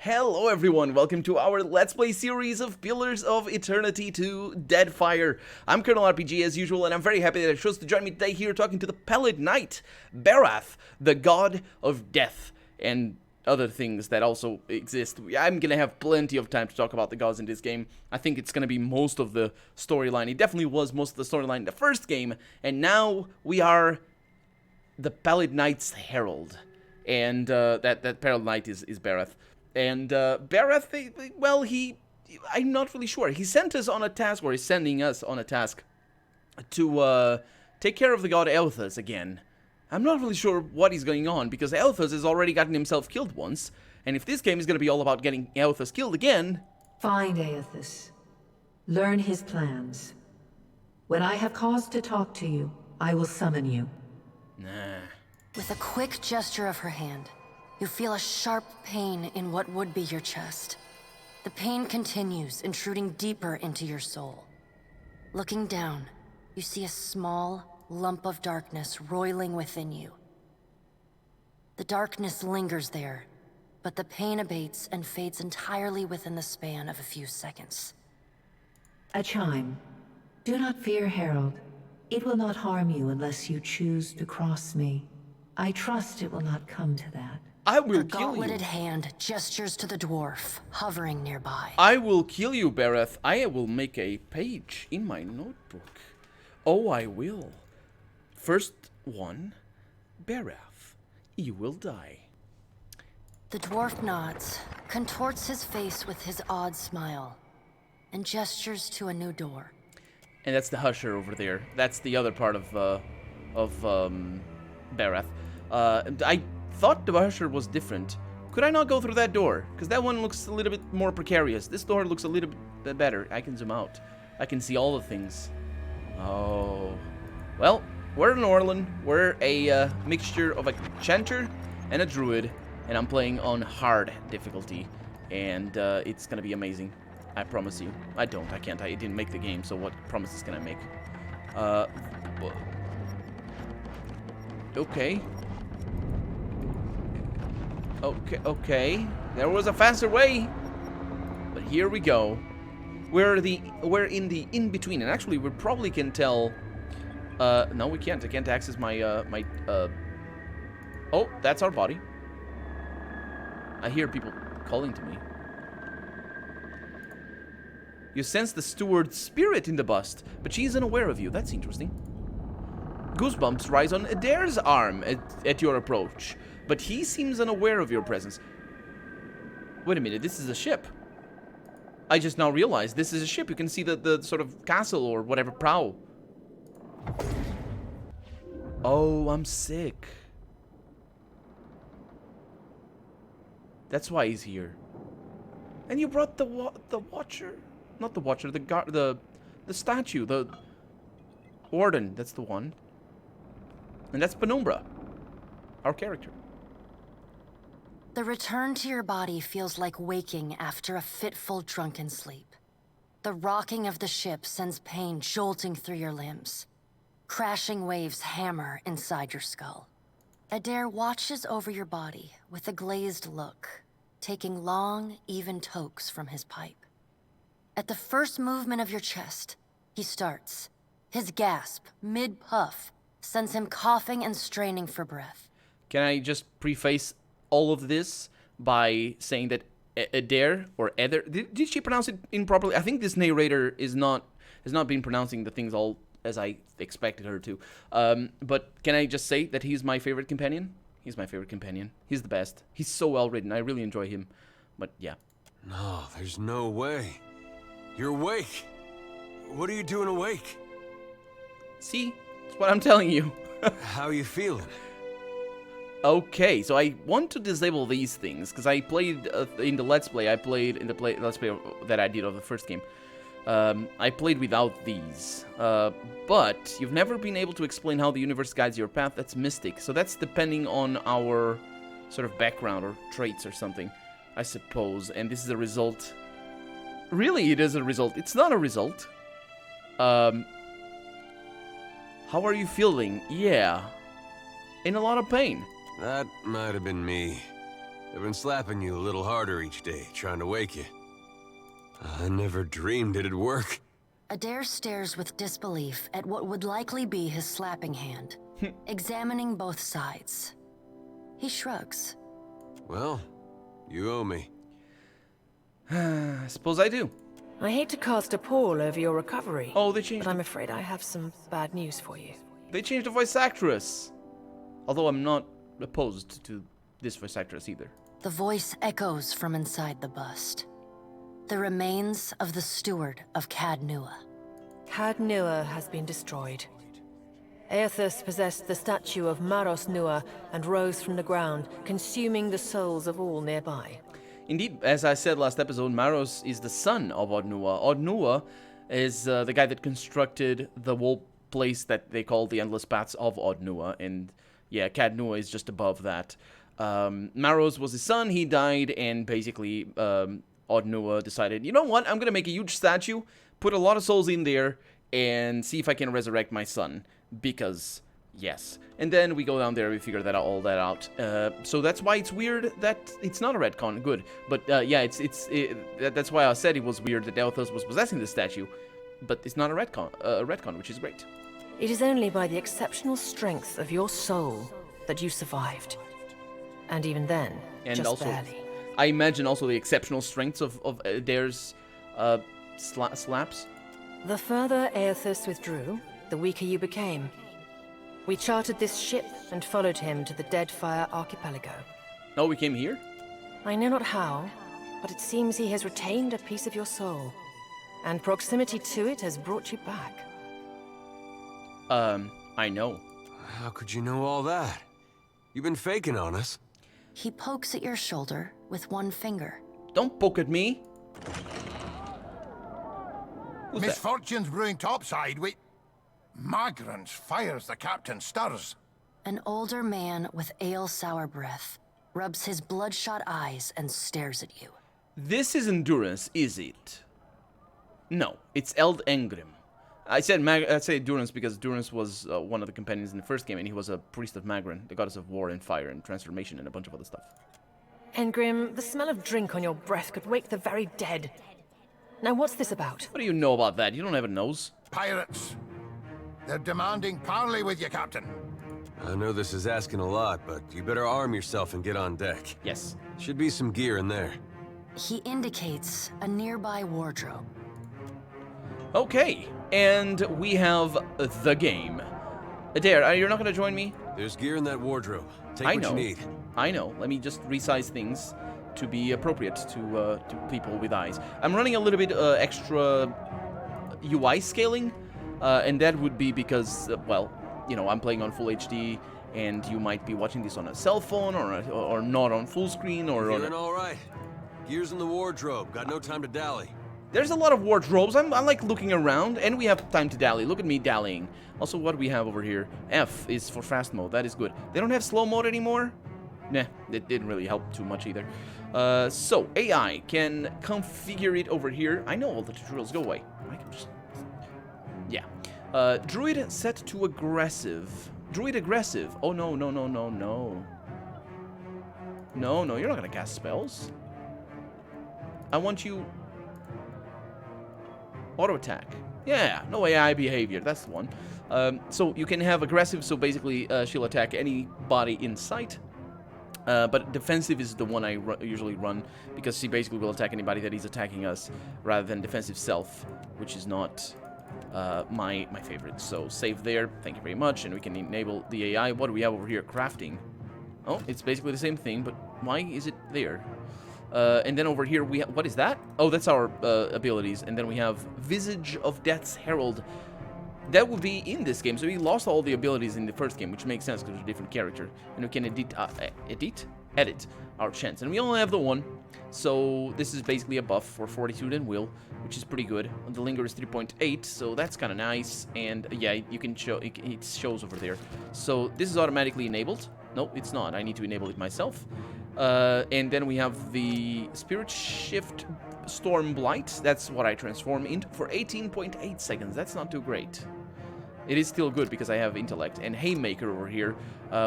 Hello everyone, welcome to our Let's Play series of Pillars of Eternity 2 Deadfire. I'm Colonel RPG as usual, and I'm very happy that you chose to join me today here talking to the Pallid Knight, Berath, the god of death, and other things that also exist. I'm gonna have plenty of time to talk about the gods in this game. I think it's gonna be most of the storyline. It definitely was most of the storyline in the first game, and now we are the Pallid Knight's herald. And that Pallid Knight is Berath. And Berath, well, I'm not really sure. He sent us on a task, or he's sending us on a task to take care of the god Elthas again. I'm not really sure what is going on, because Elthas has already gotten himself killed once, and if this game is going to be all about getting Elthas killed again... Find Elthas. Learn his plans. When I have cause to talk to you, I will summon you. Nah. With a quick gesture of her hand, you feel a sharp pain in what would be your chest. The pain continues, intruding deeper into your soul. Looking down, you see a small lump of darkness roiling within you. The darkness lingers there, but the pain abates and fades entirely within the span of a few seconds. A chime. Do not fear, Herald. It will not harm you unless you choose to cross me. I trust it will not come to that. I will A kill you. gauntleted hand gestures to the dwarf, hovering nearby. I will kill you, Berath. I will make a page in my notebook. Oh, I will. First one, Berath. You will die. The dwarf nods, contorts his face with his odd smile, and gestures to a new door. And that's the Husher over there. That's the other part of Berath. I thought the Husher was different. Could I not go through that door? Because that one looks a little bit more precarious. This door looks a little bit better. I can zoom out. I can see all the things. Oh. Well, we're an Orlan. We're a mixture of a Chanter and a Druid. And I'm playing on hard difficulty. And it's going to be amazing. I promise you. I can't. I didn't make the game, so what promises can I make? Okay. Okay. There was a faster way. But here we go. We're in the in-between. And actually, we probably can tell... no, we can't. I can't access my, Oh, that's our body. I hear people calling to me. You sense the steward's spirit in the bust, but she is unaware of you. That's interesting. Goosebumps rise on Eder's arm at your approach, but he seems unaware of your presence. Wait a minute, this is a ship. I just now realized this is a ship. You can see the sort of castle or whatever prow. Oh, I'm sick. That's why he's here. And you brought the Watcher? Not the Watcher, the statue, the Warden, that's the one. And that's Penumbra, our character. The return to your body feels like waking after a fitful drunken sleep. The rocking of the ship sends pain jolting through your limbs. Crashing waves hammer inside your skull. Eder watches over your body with a glazed look, taking long, even tokes from his pipe. At the first movement of your chest, he starts. His gasp, mid-puff, sends him coughing and straining for breath. Can I just preface all of this by saying that Eder, or Eder, did she pronounce it improperly? I think this narrator has not been pronouncing the things all as I expected her to. But can I just say that he's my favorite companion? He's my favorite companion. He's the best. He's so well written. I really enjoy him. But yeah. No, there's no way. You're awake. What are you doing awake? See? That's what I'm telling you. How are you feeling? Okay, so I want to disable these things, because I played in the Let's Play, Let's Play that I did of the first game. I played without these, but you've never been able to explain how the universe guides your path. That's mystic, so that's depending on our sort of background or traits or something, I suppose, and this is a result. Really, it is a result. It's not a result. How are you feeling? Yeah. In a lot of pain. That might have been me. I've been slapping you a little harder each day, trying to wake you. I never dreamed it'd work. Eder stares with disbelief at what would likely be his slapping hand, examining both sides. He shrugs. Well, you owe me. I suppose I do. I hate to cast a pall over your recovery. Oh, they changed. But I'm afraid I have some bad news for you. They changed the voice actress. Although I'm not opposed to this voice actress either. The voice echoes from inside the bust. The remains of the steward of Cad Nua. Cad Nua has been destroyed. Aethys possessed the statue of Maros Nua and rose from the ground, consuming the souls of all nearby. Indeed, as I said last episode, Maros is the son of Odnua. Odnua is the guy that constructed the wall place that they call the Endless Paths of Odnua, and yeah, Cad Nua is just above that. Maros was his son, he died, and basically Odnua decided, you know what, I'm gonna make a huge statue, put a lot of souls in there, and see if I can resurrect my son, because yes. And then we go down there, we figure that all that out. So that's why it's weird that it's not a retcon. Good, but yeah, that's why I said it was weird that Aethys was possessing the statue, but it's not a retcon, which is great. It is only by the exceptional strength of your soul that you survived. And even then, And just also, barely. I imagine also the exceptional strengths of Eder's slaps. The further Aethys withdrew, the weaker you became. We chartered this ship and followed him to the Deadfire archipelago. Oh, we came here? I know not how, but it seems he has retained a piece of your soul. And proximity to it has brought you back. I know. How could you know all that? You've been faking on us. He pokes at your shoulder with one finger. Don't poke at me. Who's that? Misfortunes brewing topside, we... Magrans fires the captain stirs. An older man with ale-sour breath rubs his bloodshot eyes and stares at you. This is Endurance, is it? No, it's Eld Engrim. I said Endurance because Endurance was one of the companions in the first game, and he was a priest of Magran, the goddess of war and fire and transformation and a bunch of other stuff. Engrim, the smell of drink on your breath could wake the very dead. Now what's this about? What do you know about that? You don't have a nose. Pirates. They're demanding parley with you, Captain. I know this is asking a lot, but you better arm yourself and get on deck. Yes. Should be some gear in there. He indicates a nearby wardrobe. Okay, and we have the game. Eder, you're not going to join me? There's gear in that wardrobe. Take I what know. you need. I know. Let me just resize things to be appropriate to people with eyes. I'm running a little bit extra UI scaling, and that would be because, well, you know, I'm playing on full HD, and you might be watching this on a cell phone or not on full screen or on. Feeling all right. Gear's in the wardrobe. Got no time to dally. There's a lot of wardrobes. I like looking around, and we have time to dally. Look at me dallying. Also, what we have over here, F is for fast mode. That is good. They don't have slow mode anymore? Nah, it didn't really help too much either. So, AI can configure it over here. I know all the tutorials. Go away. I can just... Yeah. Druid set to aggressive. Druid aggressive. Oh, no, no, no, no, no. No, no, you're not going to cast spells. I want you... Auto attack. Yeah, no AI behavior. That's the one. So you can have aggressive, so basically she'll attack anybody in sight. But defensive is the one I usually run, because she basically will attack anybody that is attacking us, rather than defensive self, which is not my favorite. So save there. Thank you very much. And we can enable the AI. What do we have over here? Crafting. Oh, it's basically the same thing, but why is it there? And then over here, we have... What is that? Oh, that's our abilities. And then we have Visage of Death's Herald. That would be in this game. So we lost all the abilities in the first game, which makes sense because it's a different character. And we can edit our chance. And we only have the one. So this is basically a buff for Fortitude and Will, which is pretty good. And the Linger is 3.8, so that's kind of nice. And yeah, you can show... It shows over there. So this is automatically enabled. No, it's not. I need to enable it myself. And then we have the Spirit Shift Storm Blight. That's what I transform into for 18.8 seconds. That's not too great. It is still good because I have Intellect. And Haymaker over here,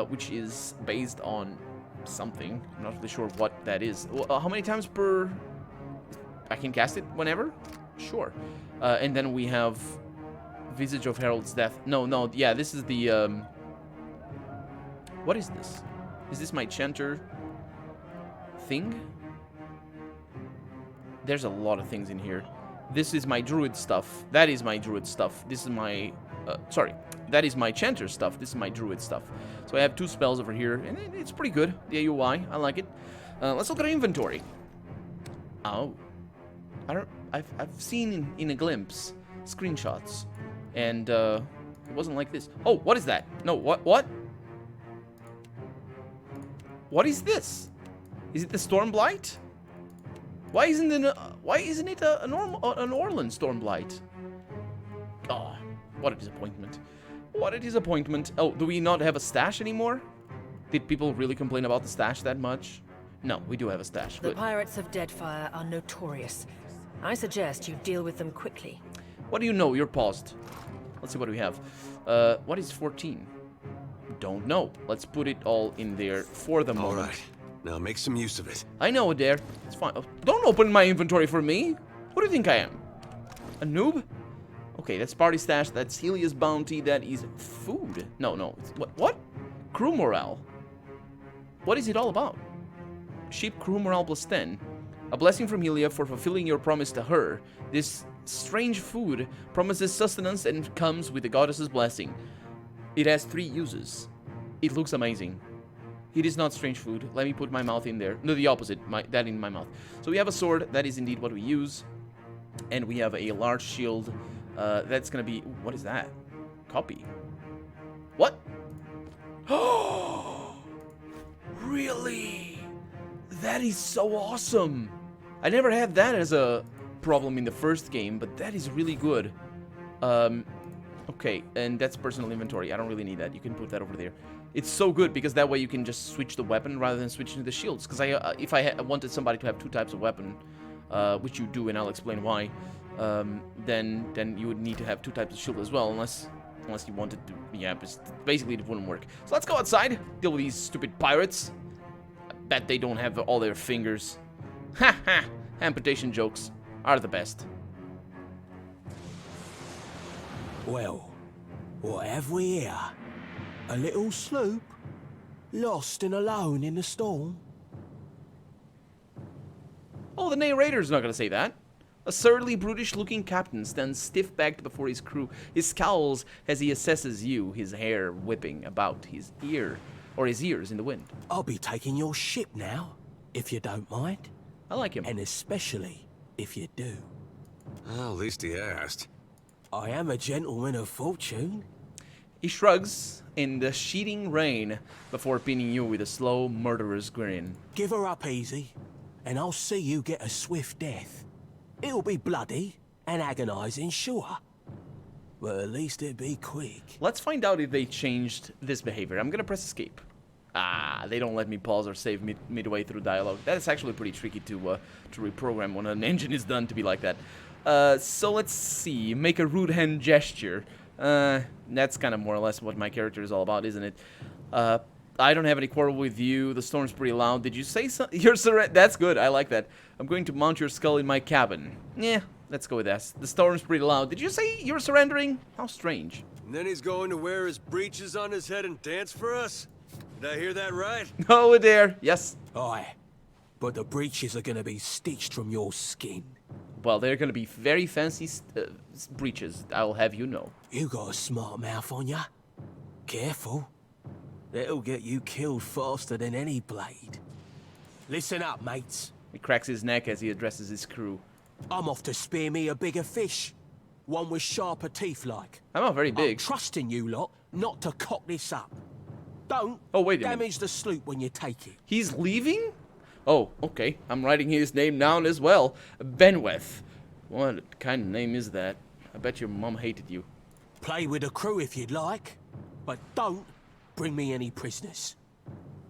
which is based on something. I'm not really sure what that is. How many times per... I can cast it whenever? Sure. And then we have Visage of Herald's Death. No, yeah, this is the... What is this? Is this my Chanter thing? There's a lot of things in here. This is my Druid stuff. That is my Druid stuff. This is my... sorry. That is my Chanter stuff. This is my Druid stuff. So I have 2 spells over here, and it's pretty good. The AUI, I like it. Let's look at our inventory. Oh. I've seen in a glimpse screenshots, and it wasn't like this. Oh, what is that? No, what? What is this? Is it the Stormblight? Why isn't it a normal an Orlan Stormblight? Oh, what a disappointment. What a disappointment. Oh, do we not have a stash anymore? Did people really complain about the stash that much? No, we do have a stash. The pirates of Deadfire are notorious. I suggest you deal with them quickly. What do you know? You're paused. Let's see what we have. What is 14? Don't know. Let's put it all in there for the moment. All right. Now make some use of it. I know, Eder. It's fine. Oh, don't open my inventory for me. What do you think I am? A noob? Okay, that's party stash. That's Helia's bounty. That is food. No. What? Crew morale. What is it all about? Ship crew morale plus 10. A blessing from Helia for fulfilling your promise to her. This strange food promises sustenance and comes with the goddess's blessing. It has 3 uses. It looks amazing. It is not strange food. Let me put my mouth in there. No, the opposite. That in my mouth. So we have a sword. That is indeed what we use. And we have a large shield. That's going to be... What is that? Copy. What? Oh! Really? That is so awesome. I never had that as a problem in the first game, but that is really good. Okay, and that's personal inventory. I don't really need that. You can put that over there. It's so good because that way you can just switch the weapon rather than switching to the shields. Because if I wanted somebody to have 2 types of weapon, which you do, and I'll explain why, then you would need to have 2 types of shield as well, unless you wanted to. Yeah, basically it wouldn't work. So let's go outside, deal with these stupid pirates. I bet they don't have all their fingers. Ha ha! Amputation jokes are the best. Well, what have we here? A little sloop? Lost and alone in the storm? Oh, the narrator's not gonna say that. A surly, brutish-looking captain stands stiff-backed before his crew. He scowls as he assesses you, his hair whipping about his ears in the wind. I'll be taking your ship now, if you don't mind. I like him. And especially if you do. Well, at least he asked. I am a gentleman of fortune. He shrugs in the sheeting rain before pinning you with a slow, murderous grin. Give her up easy, and I'll see you get a swift death. It'll be bloody and agonizing, sure. But at least it'll be quick. Let's find out if they changed this behavior. I'm gonna press escape. Ah, they don't let me pause or save midway through dialogue. That's actually pretty tricky to reprogram when an engine is done to be like that. So let's see. Make a rude hand gesture. That's kind of more or less what my character is all about, isn't it? I don't have any quarrel with you. The storm's pretty loud. Did you say something? You're That's good. I like that. I'm going to mount your skull in my cabin. Yeah, let's go with that. The storm's pretty loud. Did you say you're surrendering? How strange. And then he's going to wear his breeches on his head and dance for us? Did I hear that right? Oh, Eder. Yes. Aye, but the breeches are gonna be stitched from your skin. Well, they're gonna be very fancy breeches, I'll have you know. You got a smart mouth on ya. Careful. That'll get you killed faster than any blade. Listen up, mates. He cracks his neck as he addresses his crew. I'm off to spear me a bigger fish. One with sharper teeth like. I'm not very big. I'm trusting you lot not to cock this up. Don't wait a damage minute. the sloop when you take it. He's leaving? Oh, okay. I'm writing his name down as well. Benweth. What kind of name is that? I bet your mom hated you. Play with the crew if you'd like, but don't bring me any prisoners.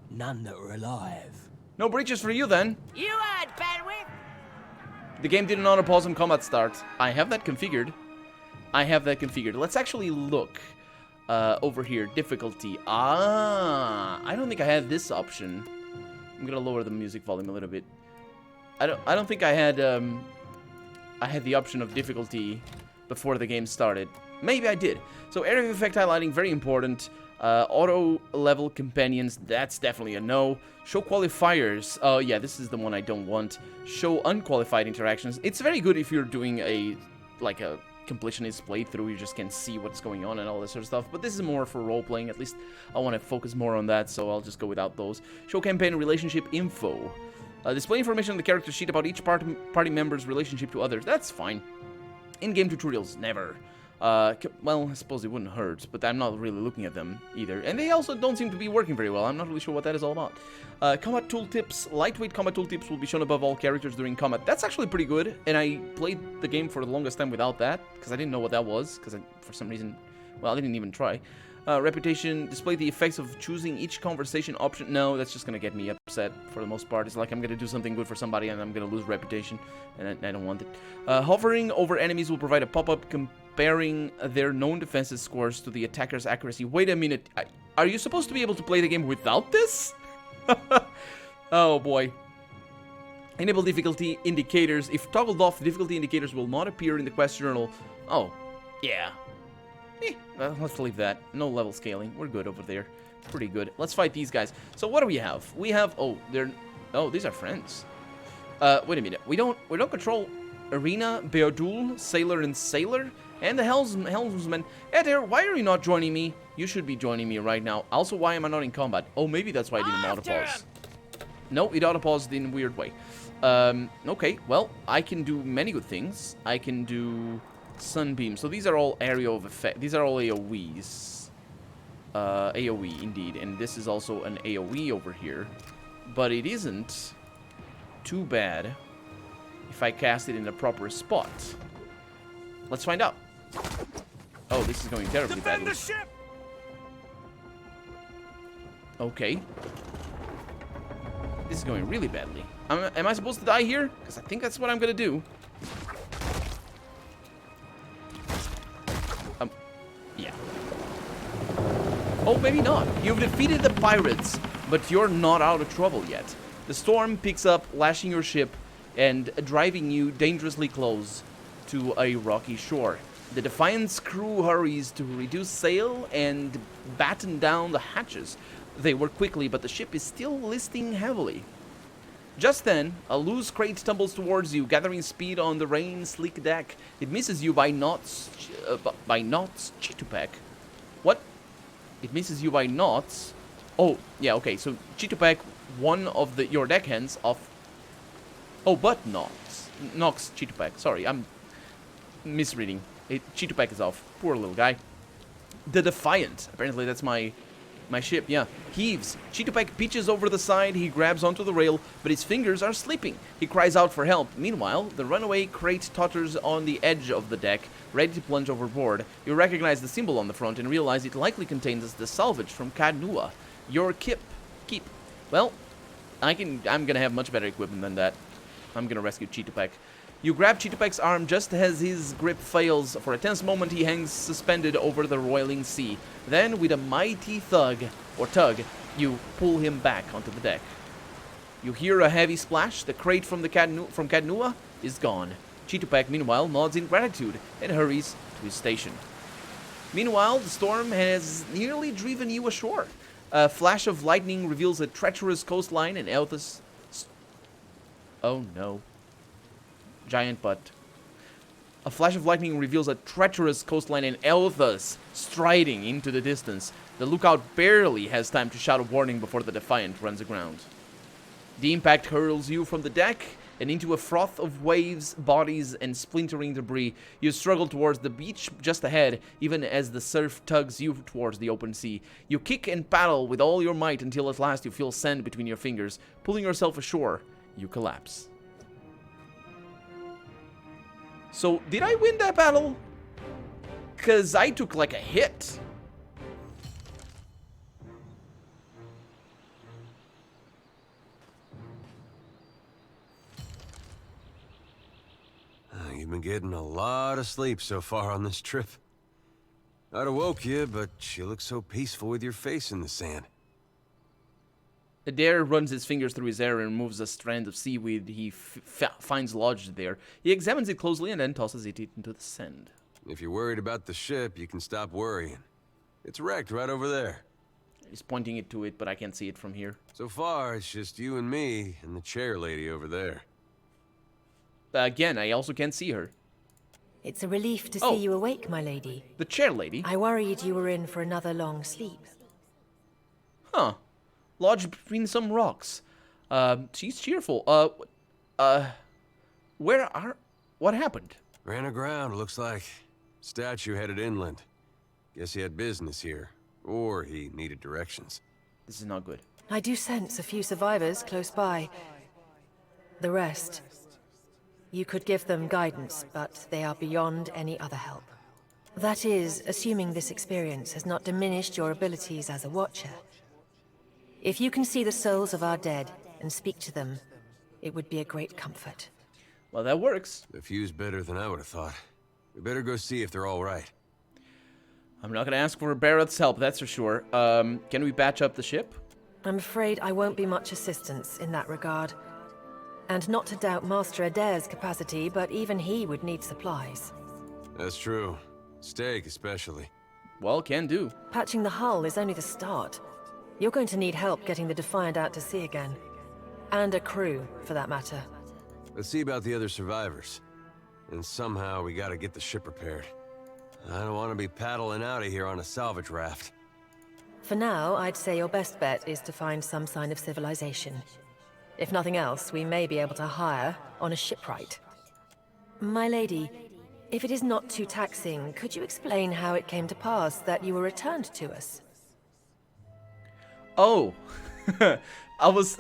None that are alive. No breaches for you then. You heard, Benwith! The game didn't auto pause on combat start. I have that configured. Let's actually look over here. Difficulty. Ah, I don't think I had this option. I'm gonna lower the music volume a little bit. I don't think I had the option of difficulty before the game started. Maybe I did. So area of effect highlighting, very important. Auto level companions, that's definitely a no. Show qualifiers. Oh yeah, this is the one I don't want. Show unqualified interactions. It's very good if you're doing a completionist playthrough. You just can see what's going on and all this sort of stuff. But this is more for role playing. At least I want to focus more on that, so I'll just go without those. Show campaign relationship info. Display information on the character sheet about each party member's relationship to others. That's fine. In-game tutorials, never. Well, I suppose it wouldn't hurt, but I'm not really looking at them either. And they also don't seem to be working very well. I'm not really sure what that is all about. Combat tooltips. Lightweight combat tooltips will be shown above all characters during combat. That's actually pretty good, and I played the game for the longest time without that, because I didn't know what that was, because for some reason, well, I didn't even try. Reputation, display the effects of choosing each conversation option. No, that's just gonna get me upset for the most part. It's like I'm gonna do something good for somebody and I'm gonna lose reputation, and I don't want it. Hovering over enemies will provide a pop-up comparing their known defenses scores to the attacker's accuracy. Wait a minute, are you supposed to be able to play the game without this? Oh boy. Enable difficulty indicators. If toggled off, difficulty indicators will not appear in the quest journal. Oh, yeah. Well, let's leave that. No level scaling. We're good over there. Pretty good. Let's fight these guys. So what do we have? We have... Oh, these are friends. Wait a minute. We don't control Arena, Beodul, Sailor, and Sailor, and the Helmsman. Eder, why are you not joining me? You should be joining me right now. Also, why am I not in combat? Oh, maybe that's why I didn't autopause. No, it autopaused in a weird way. Okay, well, I can do many good things. I can do... Sunbeam. So these are all area of effect. These are all AoEs. AoE, indeed. And this is also an AoE over here. But it isn't too bad if I cast it in the proper spot. Let's find out. Oh, this is going terribly badly. the ship! Okay. This is going really badly. Am I supposed to die here? Because I think that's what I'm going to do. Yeah. Oh, maybe not. You've defeated the pirates, but you're not out of trouble yet. The storm picks up, lashing your ship and driving you dangerously close to a rocky shore. The Defiant's crew hurries to reduce sail and batten down the hatches. They work quickly, but the ship is still listing heavily. Just then, a loose crate tumbles towards you, gathering speed on the rain-slick deck. It misses you by knots, Chitupek. What? It misses you by knots? Oh, yeah, okay, so Chitupek, one of your deckhands off... Oh, but knocks Chitupek. Sorry, I'm misreading. Chitupek is off. Poor little guy. The Defiant. Apparently that's my ship, yeah. Heaves. Chitupek pitches over the side. He grabs onto the rail, but his fingers are slipping. He cries out for help. Meanwhile, the runaway crate totters on the edge of the deck, ready to plunge overboard. You recognize the symbol on the front and realize it likely contains the salvage from Kadnua. Your keep. Well, I'm gonna have much better equipment than that. I'm gonna rescue Chitupek. You grab Chitupek's arm just as his grip fails. For a tense moment, he hangs suspended over the roiling sea. Then, with a mighty tug, you pull him back onto the deck. You hear a heavy splash. The crate from Kadnua is gone. Chitupek, meanwhile, nods in gratitude and hurries to his station. Meanwhile, the storm has nearly driven you ashore. A flash of lightning reveals a treacherous coastline and Elthas... Oh no. Giant butt. A flash of lightning reveals a treacherous coastline and Elthas striding into the distance. The lookout barely has time to shout a warning before the Defiant runs aground. The impact hurls you from the deck and into a froth of waves, bodies, and splintering debris. You struggle towards the beach just ahead, even as the surf tugs you towards the open sea. You kick and paddle with all your might until at last you feel sand between your fingers. Pulling yourself ashore, you collapse. So, did I win that battle? 'Cause I took like a hit. You've been getting a lot of sleep so far on this trip. I'd have woke you, but you look so peaceful with your face in the sand. Eder runs his fingers through his hair and removes a strand of seaweed he finds lodged there. He examines it closely and then tosses it into the sand. If you're worried about the ship, you can stop worrying. It's wrecked right over there. He's pointing it to it, but I can't see it from here. So far, it's just you and me and the chair lady over there. Again, I also can't see her. It's a relief to see Oh. you awake, my lady. The chair lady? I worried you were in for another long sleep. Huh. Lodged between some rocks. She's cheerful. What happened? Ran aground, looks like. Statue headed inland. Guess he had business here. Or he needed directions. This is not good. I do sense a few survivors close by. The rest. You could give them guidance, but they are beyond any other help. That is, assuming this experience has not diminished your abilities as a watcher. If you can see the souls of our dead and speak to them, it would be a great comfort. Well, that works. The view's better than I would have thought. We better go see if they're all right. I'm not gonna ask for Berath's help, that's for sure. Can we batch up the ship? I'm afraid I won't be much assistance in that regard. And not to doubt Master Eder's capacity, but even he would need supplies. That's true. Steak, especially. Well, can do. Patching the hull is only the start. You're going to need help getting the Defiant out to sea again. And a crew, for that matter. Let's see about the other survivors. And somehow we gotta get the ship repaired. I don't want to be paddling out of here on a salvage raft. For now, I'd say your best bet is to find some sign of civilization. If nothing else, we may be able to hire on a shipwright. My lady, if it is not too taxing, could you explain how it came to pass that you were returned to us? Oh, I was,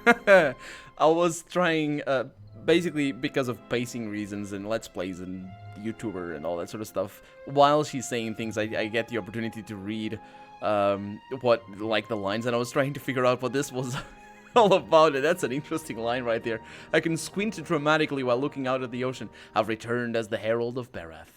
I was trying, basically because of pacing reasons and Let's Plays and YouTuber and all that sort of stuff. While she's saying things, I get the opportunity to read, the lines, and I was trying to figure out what this was all about it. That's an interesting line right there. I can squint dramatically while looking out at the ocean. I've returned as the Herald of Berath.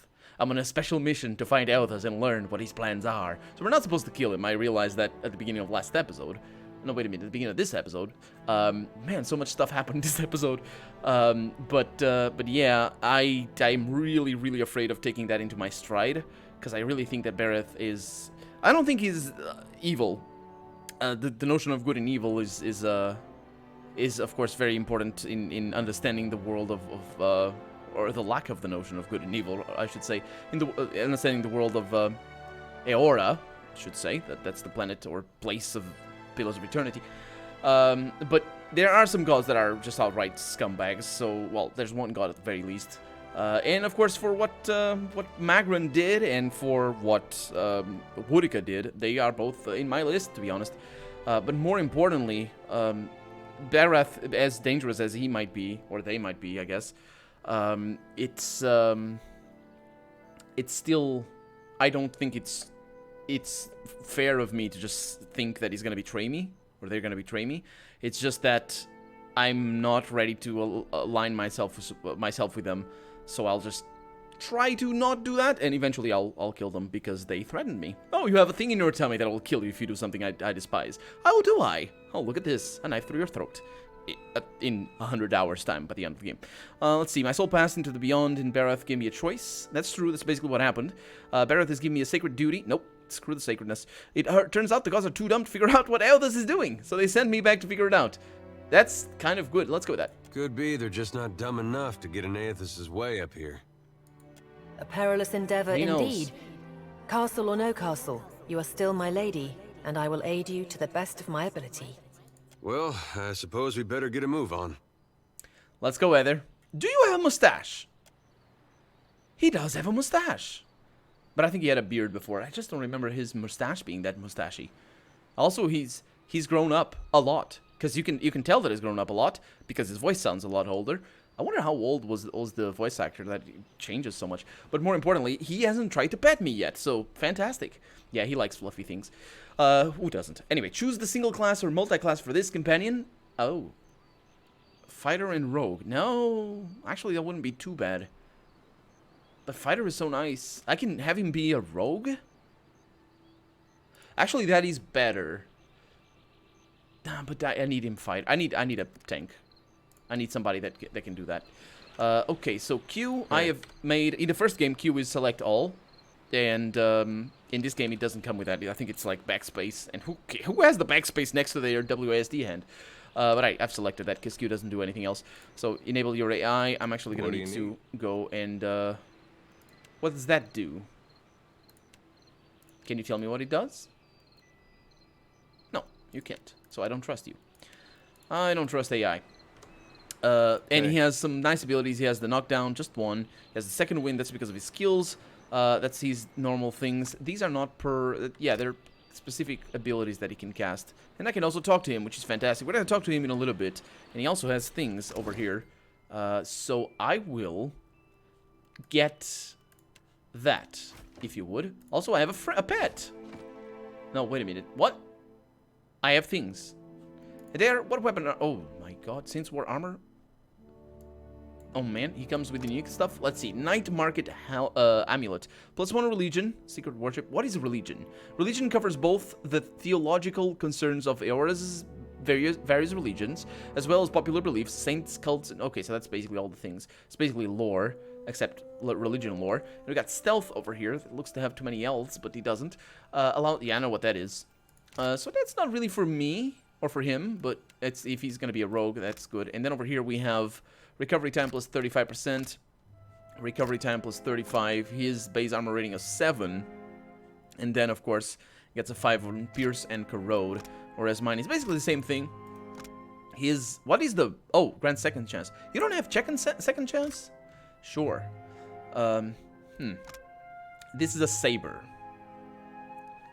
I'm on a special mission to find Elthas and learn what his plans are. So we're not supposed to kill him. I realized that at the beginning of last episode. No, wait a minute. At the beginning of this episode. Man, so much stuff happened in this episode. But yeah, I'm really, really afraid of taking that into my stride. Because I really think that Berath is... I don't think he's evil. The notion of good and evil is of course very important in understanding the world of or the lack of the notion of good and evil, I should say, in the understanding the world of Eora, I should say. That's the planet or place of Pillars of Eternity. But there are some gods that are just outright scumbags. So, well, there's one god at the very least. And of course, for what Magran did and for what Woodica did, they are both in my list, to be honest. But more importantly, Berath, as dangerous as he might be, or they might be, I guess, it's still, I don't think it's fair of me to just think that he's gonna betray me, or they're gonna betray me. It's just that I'm not ready to align myself with them. So I'll just try to not do that, and eventually I'll kill them because they threatened me. Oh, you have a thing in your tummy that will kill you if you do something I despise. Oh, do I? Oh, look at this. A knife through your throat. In 100 hours' time by the end of the game. Let's see. My soul passed into the beyond, and Berath gave me a choice. That's true. That's basically what happened. Berath has given me a sacred duty. Nope. Screw the sacredness. It turns out the gods are too dumb to figure out what Elthas is doing, so they send me back to figure it out. That's kind of good. Let's go with that. Could be they're just not dumb enough to get in Aethys' way up here. A perilous endeavor He knows. indeed. Castle or no castle, you are still my lady, and I will aid you to the best of my ability. Well, I suppose we better get a move on. Let's go, Eder. Do you have a mustache? He does have a mustache. But I think he had a beard before. I just don't remember his mustache being that mustachy. Also, he's grown up a lot. Because you can tell that he's grown up a lot because his voice sounds a lot older. I wonder how old was the voice actor that changes so much. But more importantly, he hasn't tried to pet me yet, so fantastic. Yeah, he likes fluffy things. Who doesn't? Anyway, choose the single class or multi-class for this companion. Oh. Fighter and rogue. No, actually that wouldn't be too bad. But fighter is so nice. I can have him be a rogue? Actually, that is better. But I need him fight. I need a tank. I need somebody that can do that. Okay, so Q, I have made... In the first game, Q is select all. And in this game, it doesn't come with that. I think it's like backspace. And who has the backspace next to their WASD hand? But I've selected that because Q doesn't do anything else. So enable your AI. I'm actually going to need to go and... what does that do? Can you tell me what it does? No, you can't. So I don't trust you. I don't trust AI. And he has some nice abilities. He has the knockdown, just one. He has the second wind, that's because of his skills. That's his normal things. These are not per... yeah, they're specific abilities that he can cast. And I can also talk to him, which is fantastic. We're going to talk to him in a little bit. And he also has things over here. So I will get that, if you would. Also, I have a pet. No, wait a minute. What? I have things. There, what weapon are... oh my god, Saints War armor? Oh man, he comes with unique stuff. Let's see. Night Market Amulet. +1 religion. Secret worship. What is religion? Religion covers both the theological concerns of Eora's various religions, as well as popular beliefs, saints, cults, and... okay, so that's basically all the things. It's basically lore, except religion lore. And we got stealth over here. That looks to have too many L's, but he doesn't. Yeah, I know what that is. So that's not really for me or for him, but it's if he's going to be a rogue, that's good. And then over here we have recovery time plus 35%, recovery time plus 35, his base armor rating is 7, and then of course gets a 5 on pierce and corrode, whereas mine is basically the same thing. His, what is the, oh, grant second chance. You don't have second chance? Sure. This is a saber.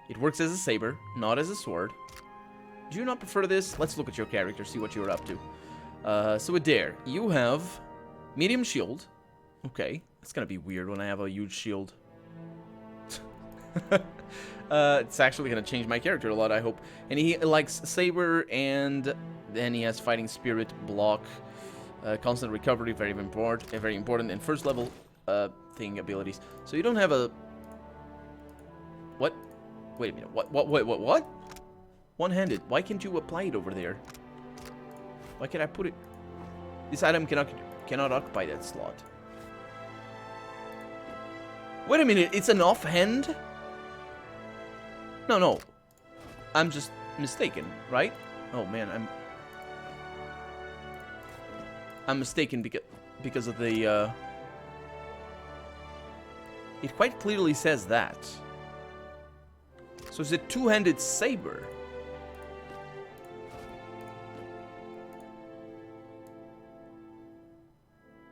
It works as a saber, not as a sword. Do you not prefer this? Let's look at your character, see what you're up to. So Eder, you have medium shield. Okay, it's gonna be weird when I have a huge shield. It's actually gonna change my character a lot, I hope. And he likes saber, and then he has fighting spirit, block, constant recovery, very important, and first level thing abilities. So you don't have a... what? Wait a minute. What? One-handed. Why can't you apply it over there? Why can't I put it? This item cannot occupy that slot. Wait a minute. It's an offhand? No. I'm just mistaken, right? Oh man, I'm mistaken because of the it quite clearly says that. So it's a two-handed saber.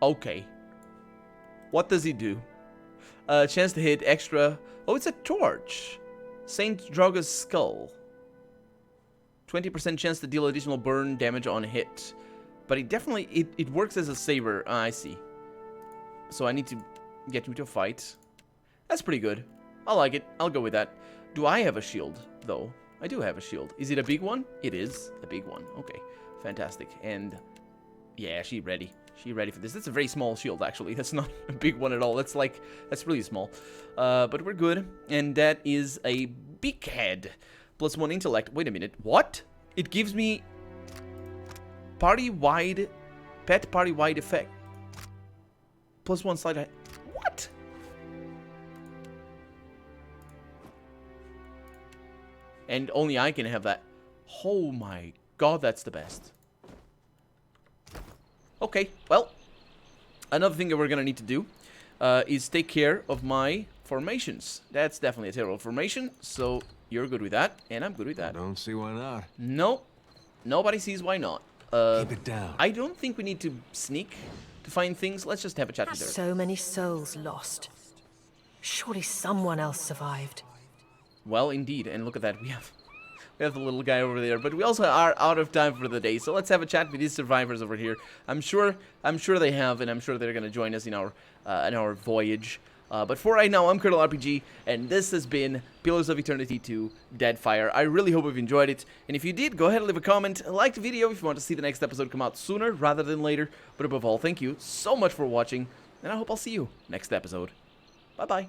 Okay. What does he do? Chance to hit extra. Oh, it's a torch. Saint Droga's skull. 20% chance to deal additional burn damage on hit. But it definitely, it works as a saber. I see. So I need to get him to a fight. That's pretty good. I like it. I'll go with that. Do I have a shield, though? I do have a shield. Is it a big one? It is a big one. Okay. Fantastic. And yeah, she's ready. She's ready for this. That's a very small shield, actually. That's not a big one at all. That's really small. But we're good. And that is a big head. +1 intellect. Wait a minute. What? It gives me party-wide, pet party-wide effect. +1 slide. What? And only I can have that. Oh my god, that's the best. Okay, well, another thing that we're gonna need to do is take care of my formations. That's definitely a terrible formation, so you're good with that, and I'm good with that. Don't see why not. Nope, nobody sees why not. Keep it down. I don't think we need to sneak to find things. Let's just have a chat with her. So many souls lost. Surely someone else survived. Well, indeed, and look at that, we have the little guy over there, but we also are out of time for the day, so let's have a chat with these survivors over here. I'm sure they have, and I'm sure they're gonna join us in our voyage. But for right now, I'm Colonel RPG, and this has been Pillars of Eternity 2 Deadfire. I really hope you've enjoyed it, and if you did, go ahead and leave a comment, like the video if you want to see the next episode come out sooner rather than later. But above all, thank you so much for watching, and I hope I'll see you next episode. Bye-bye.